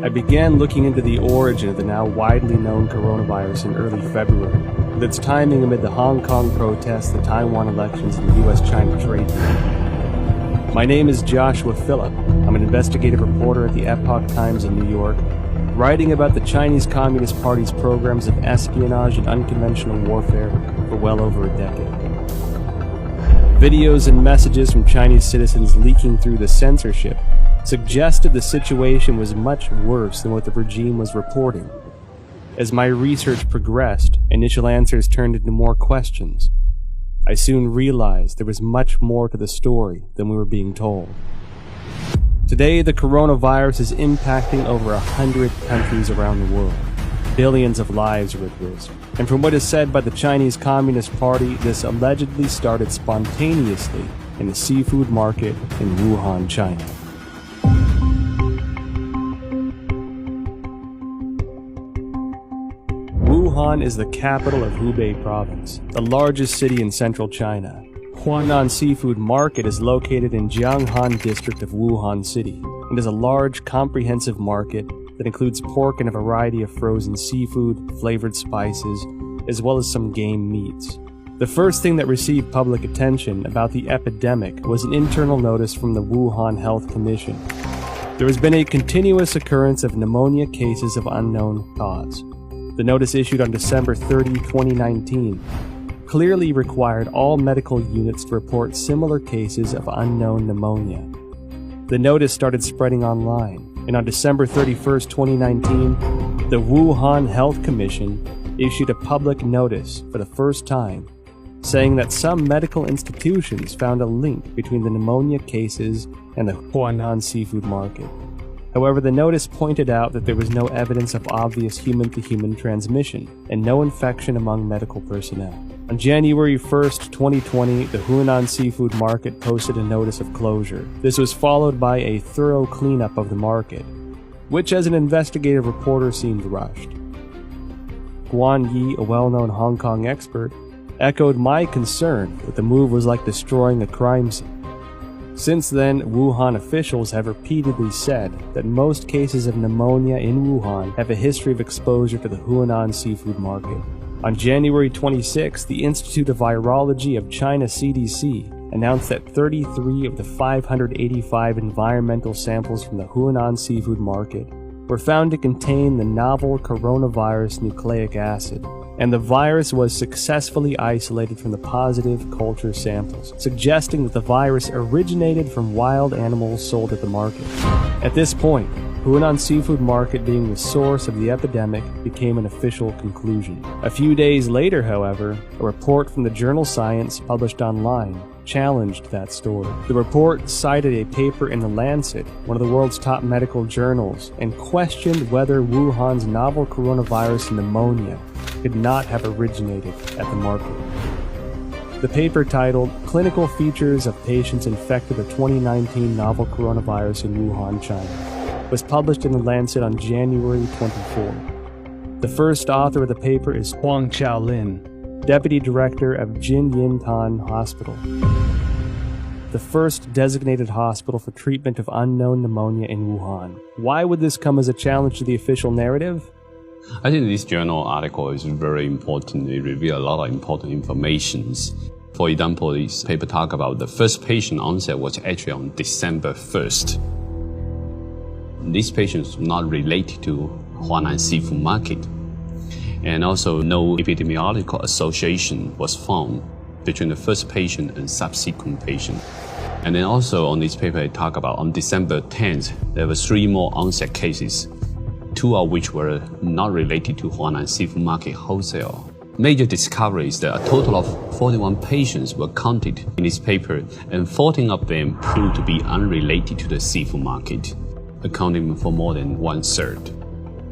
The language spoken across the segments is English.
I began looking into the origin of the now widely known coronavirus in early February, with its timing amid the Hong Kong protests, the Taiwan elections, and the U.S.-China trade deal. My name is Joshua Phillip. I'm an investigative reporter at the Epoch Times in New York, writing about the Chinese Communist Party's programs of espionage and unconventional warfare for well over a decade. Videos and messages from Chinese citizens leaking through the censorship suggested the situation was much worse than what the regime was reporting. As my research progressed, initial answers turned into more questions. I soon realized there was much more to the story than we were being told. Today, the coronavirus is impacting over 100 countries around the world. Billions of lives are at risk. And from what is said by the Chinese Communist Party, this allegedly started spontaneously in a seafood market in Wuhan, China. Wuhan is the capital of Hubei province, the largest city in central China. Huanan Seafood Market is located in Jianghan district of Wuhan City and is a large, comprehensive market that includes pork and a variety of frozen seafood, flavored spices, as well as some game meats. The first thing that received public attention about the epidemic was an internal notice from the Wuhan Health Commission. There has been a continuous occurrence of pneumonia cases of unknown cause. The notice issued on December 30, 2019, clearly required all medical units to report similar cases of unknown pneumonia. The notice started spreading online, and on December 31, 2019, the Wuhan Health Commission issued a public notice for the first time, saying that some medical institutions found a link between the pneumonia cases and the Huanan seafood market. However, the notice pointed out that there was no evidence of obvious human-to-human transmission and no infection among medical personnel. On January 1, 2020, the Huanan seafood market posted a notice of closure. This was followed by a thorough cleanup of the market, which as an investigative reporter seemed rushed. Guan Yi, a well-known Hong Kong expert, echoed my concern that the move was like destroying a crime scene. Since then, Wuhan officials have repeatedly said that most cases of pneumonia in Wuhan have a history of exposure to the Huanan seafood market. On January 26, the Institute of Virology of China CDC announced that 33 of the 585 environmental samples from the Huanan seafood market were found to contain the novel coronavirus nucleic acid, and the virus was successfully isolated from the positive culture samples, suggesting that the virus originated from wild animals sold at the market. At this point, Huanan seafood market being the source of the epidemic became an official conclusion. A few days later, however, a report from the journal Science published online challenged that story. The report cited a paper in The Lancet, one of the world's top medical journals, and questioned whether Wuhan's novel coronavirus pneumonia could not have originated at the market. The paper, titled Clinical Features of Patients Infected with 2019 Novel Coronavirus in Wuhan, China, was published in The Lancet on January 24. The first author of the paper is Huang Xiaolin, Deputy Director of Jinyintan Hospital, the first designated hospital for treatment of unknown pneumonia in Wuhan. Why would this come as a challenge to the official narrative? I think this journal article is very important. It reveals a lot of important information. For example, this paper talks about the first patient onset was actually on December 1st. This patient is not related to Huanan seafood market. And also no epidemiological association was found between the first patient and subsequent patient. And then also on this paper, I talk about on December 10th, there were 3 more onset cases, 2 of which were not related to Huanan seafood market wholesale. Major discovery is that a total of 41 patients were counted in this paper, and 14 of them proved to be unrelated to the seafood market, accounting for more than 1/3.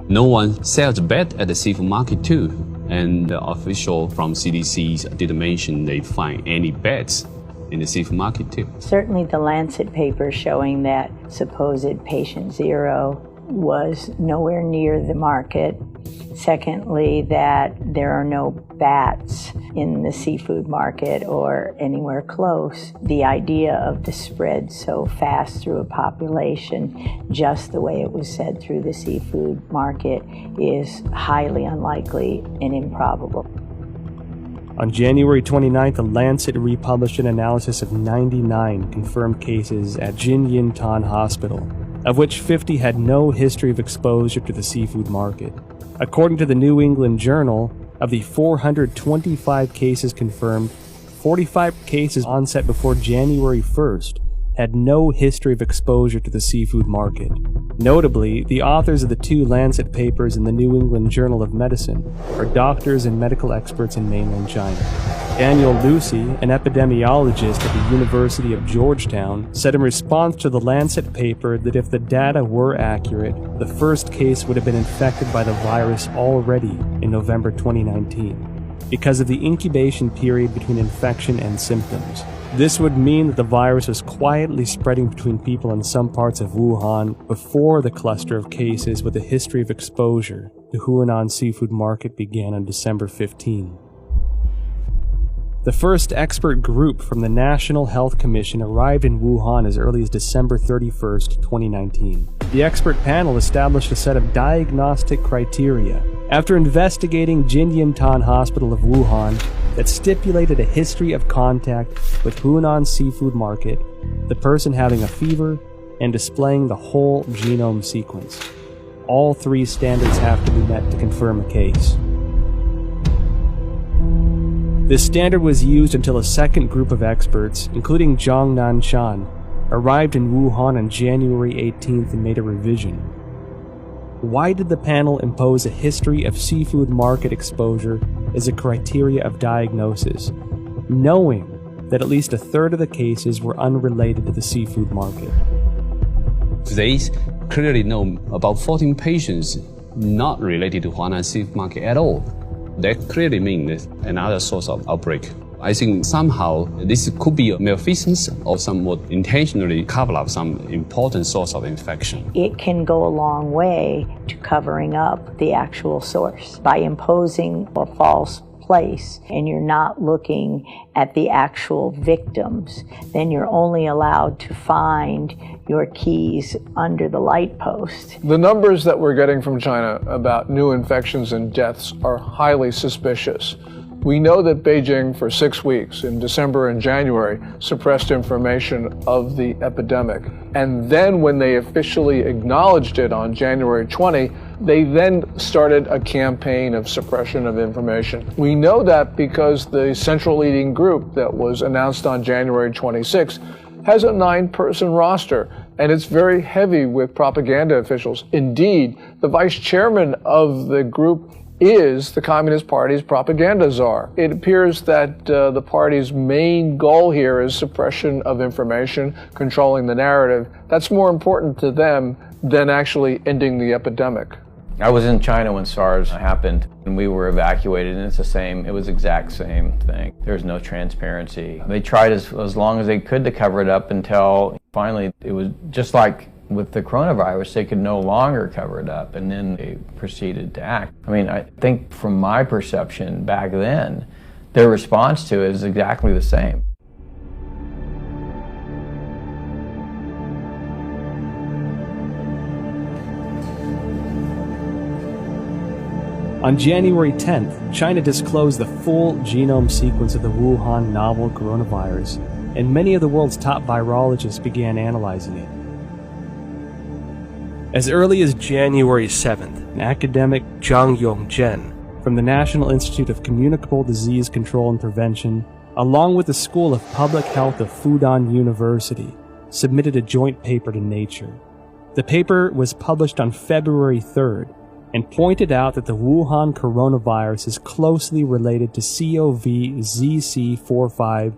No one sells bed at the seafood market too, and the official from CDC didn't mention they find any beds in the seafood market too. Certainly the Lancet paper showing that supposed patient 0 was nowhere near the market. Secondly, that there are no bats in the seafood market or anywhere close. The idea of the spread so fast through a population, just the way it was said through the seafood market, is highly unlikely and improbable. On January 29th, The Lancet republished an analysis of 99 confirmed cases at Jinyintan Hospital, of which 50 had no history of exposure to the seafood market. According to the New England Journal, of the 425 cases confirmed, 45 cases onset before January 1st had no history of exposure to the seafood market. Notably, the authors of the 2 Lancet papers in the New England Journal of Medicine are doctors and medical experts in mainland China. Daniel Lucy, an epidemiologist at the University of Georgetown, said in response to the Lancet paper that if the data were accurate, the first case would have been infected by the virus already in November 2019, because of the incubation period between infection and symptoms. This would mean that the virus was quietly spreading between people in some parts of Wuhan before the cluster of cases with a history of exposure to Huanan seafood market began on December 15. The first expert group from the National Health Commission arrived in Wuhan as early as December 31, 2019. The expert panel established a set of diagnostic criteria after investigating Jinyintan Hospital of Wuhan that stipulated a history of contact with Huanan seafood market, the person having a fever, and displaying the whole genome sequence. All 3 standards have to be met to confirm a case. This standard was used until a second group of experts, including Zhang Nanshan, arrived in Wuhan on January 18th and made a revision. Why did the panel impose a history of seafood market exposure as a criteria of diagnosis, knowing that at least a third of the cases were unrelated to the seafood market? They clearly know about 14 patients not related to Huanan seafood market at all. That clearly means another source of outbreak. I think somehow this could be a malfeasance or somewhat intentionally cover up some important source of infection. It can go a long way to covering up the actual source by imposing a false place, and you're not looking at the actual victims. Then you're only allowed to find your keys under the light post. The numbers that we're getting from China about new infections and deaths are highly suspicious. We know that Beijing, for 6 weeks in December and January, suppressed information of the epidemic. And then when they officially acknowledged it on January 20, they then started a campaign of suppression of information. We know that because the central leading group that was announced on January 26 has a 9-person roster, and it's very heavy with propaganda officials. Indeed, the vice chairman of the group is the Communist Party's propaganda czar. It appears that the party's main goal here is suppression of information, controlling the narrative. That's more important to them than actually ending the epidemic. I was in China when SARS happened, and we were evacuated, and it was exact same thing. There was no transparency. They tried as long as they could to cover it up until finally it was just like with the coronavirus, they could no longer cover it up, and then they proceeded to act. I mean, I think from my perception back then, their response to it is exactly the same. On January 10th, China disclosed the full genome sequence of the Wuhan novel coronavirus, and many of the world's top virologists began analyzing it. As early as January 7th, an academic, Zhang Yongzhen, from the National Institute of Communicable Disease Control and Prevention, along with the School of Public Health of Fudan University, submitted a joint paper to Nature. The paper was published on February 3rd and pointed out that the Wuhan coronavirus is closely related to CoV-ZC45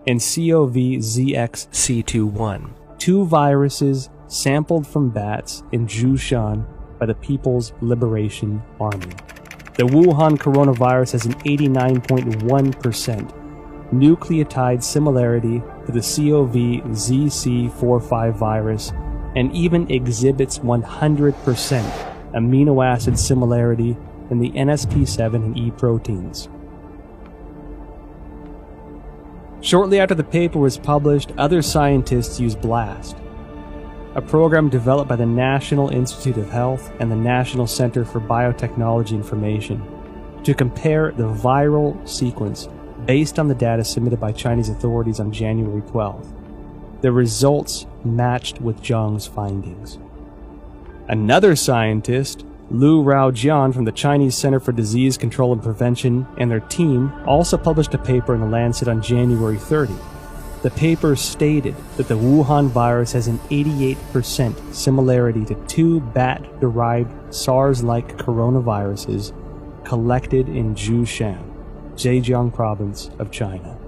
and CoV-ZXC21, 2 viruses sampled from bats in Zhoushan by the People's Liberation Army. The Wuhan coronavirus has an 89.1% nucleotide similarity to the CoV-ZC45 virus and even exhibits 100% amino acid similarity in the NSP7 and E proteins. Shortly after the paper was published, other scientists used BLAST, a program developed by the National Institute of Health and the National Center for Biotechnology Information, to compare the viral sequence based on the data submitted by Chinese authorities on January 12th. The results matched with Zhang's findings. Another scientist, Lu Raojian from the Chinese Center for Disease Control and Prevention, and their team also published a paper in The Lancet on January 30. The paper stated that the Wuhan virus has an 88% similarity to two bat-derived SARS-like coronaviruses collected in Zhoushan, Zhejiang province of China.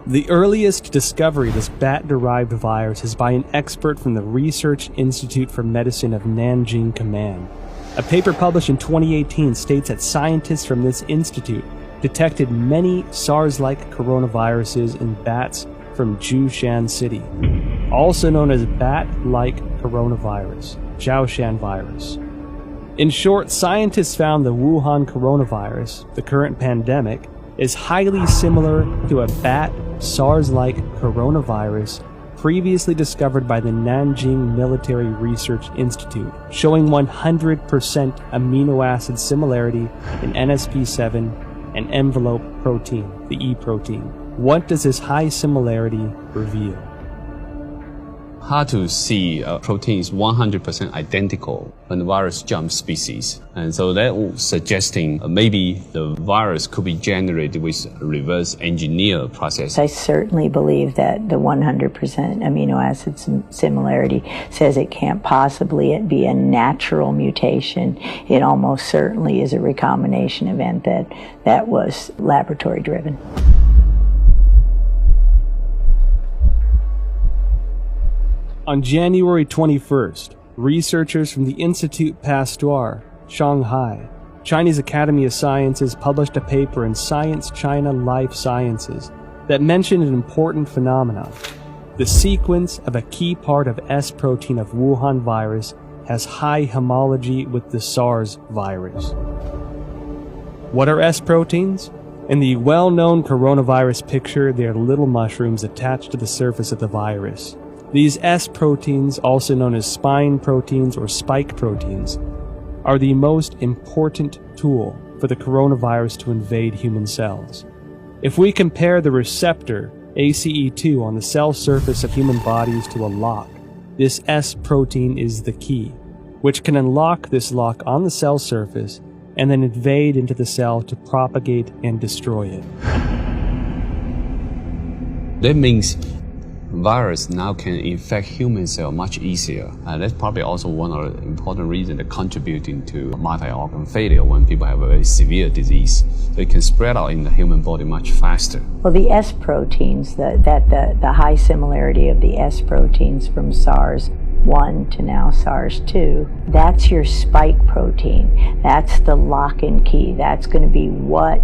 The earliest discovery of this bat-derived virus is by an expert from the Research Institute for Medicine of Nanjing Command. A paper published in 2018 states that scientists from this institute detected many SARS-like coronaviruses in bats from Zhoushan City, also known as bat-like coronavirus, Zhoushan virus. In short, scientists found the Wuhan coronavirus, the current pandemic, is highly similar to a bat SARS-like coronavirus previously discovered by the Nanjing Military Research Institute, showing 100% amino acid similarity in NSP7 and envelope protein, the E protein. What does this high similarity reveal? Hard to see a protein is 100% identical when the virus jumps species. And so that was suggesting maybe the virus could be generated with a reverse engineer process. I certainly believe that the 100% amino acid similarity says it can't possibly be a natural mutation. It almost certainly is a recombination event that was laboratory driven. On January 21st, researchers from the Institut Pasteur, Shanghai, Chinese Academy of Sciences published a paper in Science China Life Sciences that mentioned an important phenomenon. The sequence of a key part of S protein of Wuhan virus has high homology with the SARS virus. What are S proteins? In the well-known coronavirus picture, they are little mushrooms attached to the surface of the virus. These S proteins, also known as spine proteins or spike proteins, are the most important tool for the coronavirus to invade human cells. If we compare the receptor ACE2 on the cell surface of human bodies to a lock, this S protein is the key, which can unlock this lock on the cell surface and then invade into the cell to propagate and destroy it. That means virus now can infect human cell much easier. That's probably also one of the important reasons that contributing to multi-organ failure when people have a very severe disease. They can spread out in the human body much faster. Well, the S proteins, the high similarity of the S proteins from SARS-1 to now SARS-2, that's your spike protein. That's the lock and key. That's going to be what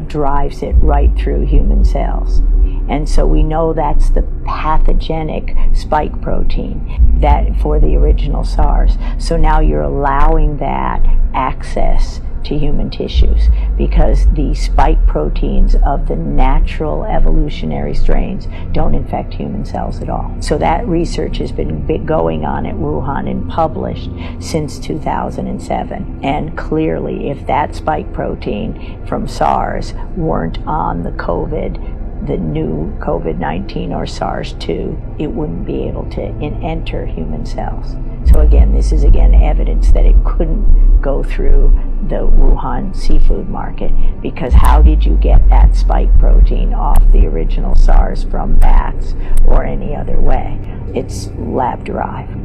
drives it right through human cells. And so we know that's the pathogenic spike protein that for the original SARS. So now you're allowing that access to human tissues because the spike proteins of the natural evolutionary strains don't infect human cells at all. So that research has been going on at Wuhan and published since 2007. And clearly, if that spike protein from SARS weren't on the new COVID-19 or SARS-2, it wouldn't be able to enter human cells. So again, this is evidence that it couldn't go through the Wuhan seafood market, because how did you get that spike protein off the original SARS from bats or any other way? It's lab-derived.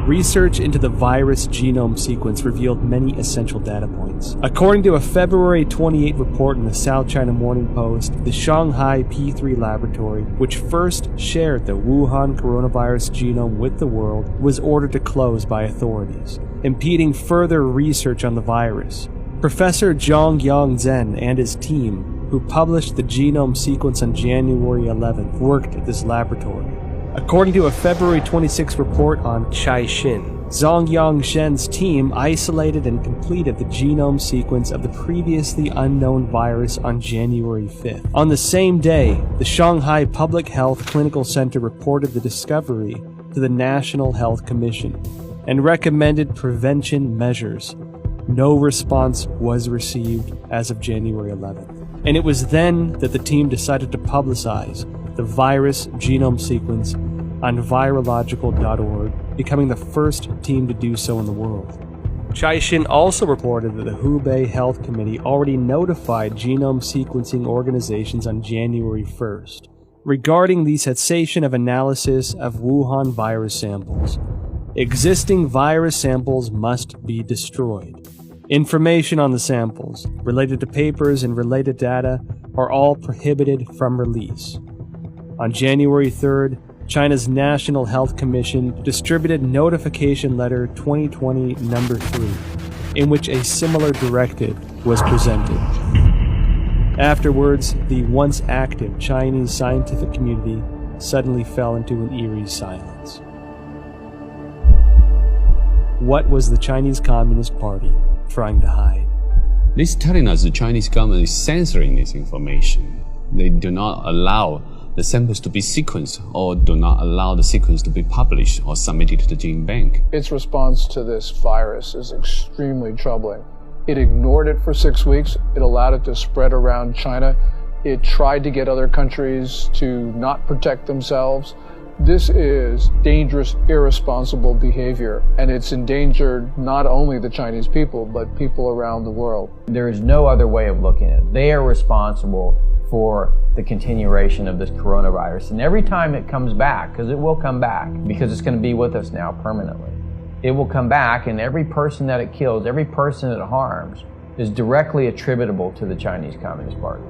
Research into the virus genome sequence revealed many essential data points. According to a February 28 report in the South China Morning Post, the Shanghai P3 laboratory, which first shared the Wuhan coronavirus genome with the world, was ordered to close by authorities, impeding further research on the virus. Professor Zhang Yangzhen and his team, who published the genome sequence on January 11th, worked at this laboratory. According to a February 26 report on Caixin, Zhang Yangshen's team isolated and completed the genome sequence of the previously unknown virus on January 5th. On the same day, the Shanghai Public Health Clinical Center reported the discovery to the National Health Commission and recommended prevention measures. No response was received as of January 11th. And it was then that the team decided to publicize the virus genome sequence on virological.org, becoming the first team to do so in the world. Caixin also reported that the Hubei Health Committee already notified genome sequencing organizations on January 1st regarding the cessation of analysis of Wuhan virus samples. Existing virus samples must be destroyed. Information on the samples, related to papers and related data, are all prohibited from release. On January 3rd, China's National Health Commission distributed Notification Letter 2020 number 3, in which a similar directive was presented. Afterwards, the once active Chinese scientific community suddenly fell into an eerie silence. What was the Chinese Communist Party trying to hide? This is telling us the Chinese government is censoring this information. They do not allow the samples to be sequenced or do not allow the sequence to be published or submitted to the gene bank. Its response to this virus is extremely troubling. It ignored it for 6 weeks. It allowed it to spread around China. It tried to get other countries to not protect themselves. This is dangerous, irresponsible behavior, and it's endangered not only the Chinese people, but people around the world. There is no other way of looking at it. They are responsible for the continuation of this coronavirus. And every time it comes back, because it will come back, because it's going to be with us now permanently, it will come back, and every person that it kills, every person it harms, is directly attributable to the Chinese Communist Party.